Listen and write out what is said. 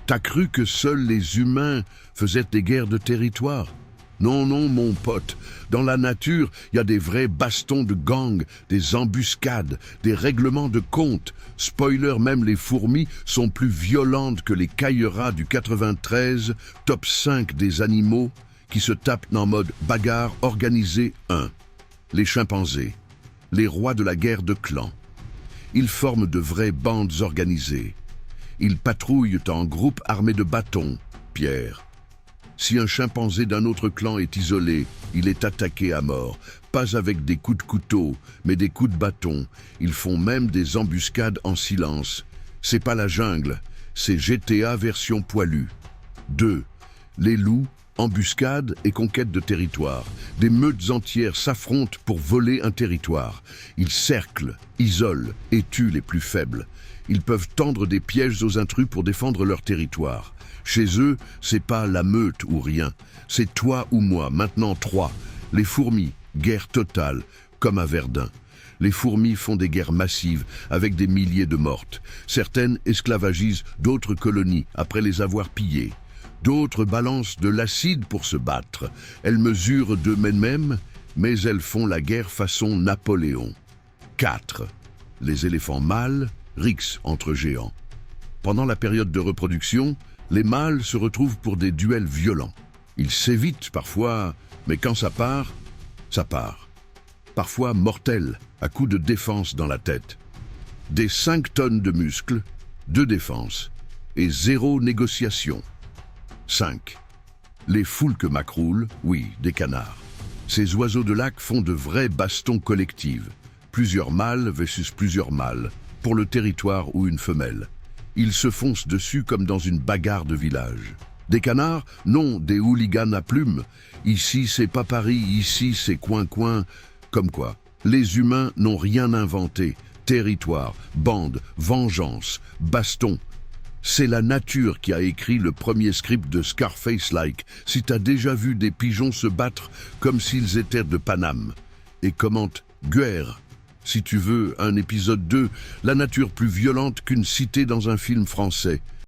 T'as cru que seuls les humains faisaient des guerres de territoire? Non, non, mon pote. Dans la nature, il y a des vrais bastons de gang, des embuscades, des règlements de compte. Spoiler, même les fourmis sont plus violentes que les cailleras du 93, top 5 des animaux qui se tapent en mode bagarre organisée 1. Les chimpanzés, les rois de la guerre de clans. Ils forment de vraies bandes organisées. Ils patrouillent en groupe armés de bâtons, pierres. Si un chimpanzé d'un autre clan est isolé, il est attaqué à mort, pas avec des coups de couteau, mais des coups de bâton. Ils font même des embuscades en silence. C'est pas la jungle, c'est GTA version poilu. 2. Les loups, embuscades et conquête de territoire. Des meutes entières s'affrontent pour voler un territoire. Ils cerclent, isolent et tuent les plus faibles. Ils peuvent tendre des pièges aux intrus pour défendre leur territoire. Chez eux, c'est pas la meute ou rien. C'est toi ou moi, maintenant 3. Les fourmis, guerre totale, comme à Verdun. Les fourmis font des guerres massives, avec des milliers de mortes. Certaines esclavagisent d'autres colonies, après les avoir pillées. D'autres balancent de l'acide pour se battre. Elles mesurent d'eux-mêmes, mais elles font la guerre façon Napoléon. 4. Les éléphants mâles, rixent entre géants. Pendant la période de reproduction, les mâles se retrouvent pour des duels violents. Ils s'évitent parfois, mais quand ça part, ça part. Parfois mortels, à coups de défense dans la tête. Des 5 tonnes de muscles, 2 défenses et 0 négociation. 5. Les foulques macroules, oui, des canards. Ces oiseaux de lac font de vrais bastons collectifs. Plusieurs mâles versus plusieurs mâles, pour le territoire ou une femelle. Ils se foncent dessus comme dans une bagarre de village. Des canards? Non, des hooligans à plumes. Ici, c'est pas Paris, ici, c'est coin-coin. Comme quoi, les humains n'ont rien inventé. Territoire, bande, vengeance, baston. C'est la nature qui a écrit le premier script de Scarface-like. Si t'as déjà vu des pigeons se battre comme s'ils étaient de Paname. Et commente guerre. Si tu veux, un épisode 2, la nature plus violente qu'une cité dans un film français.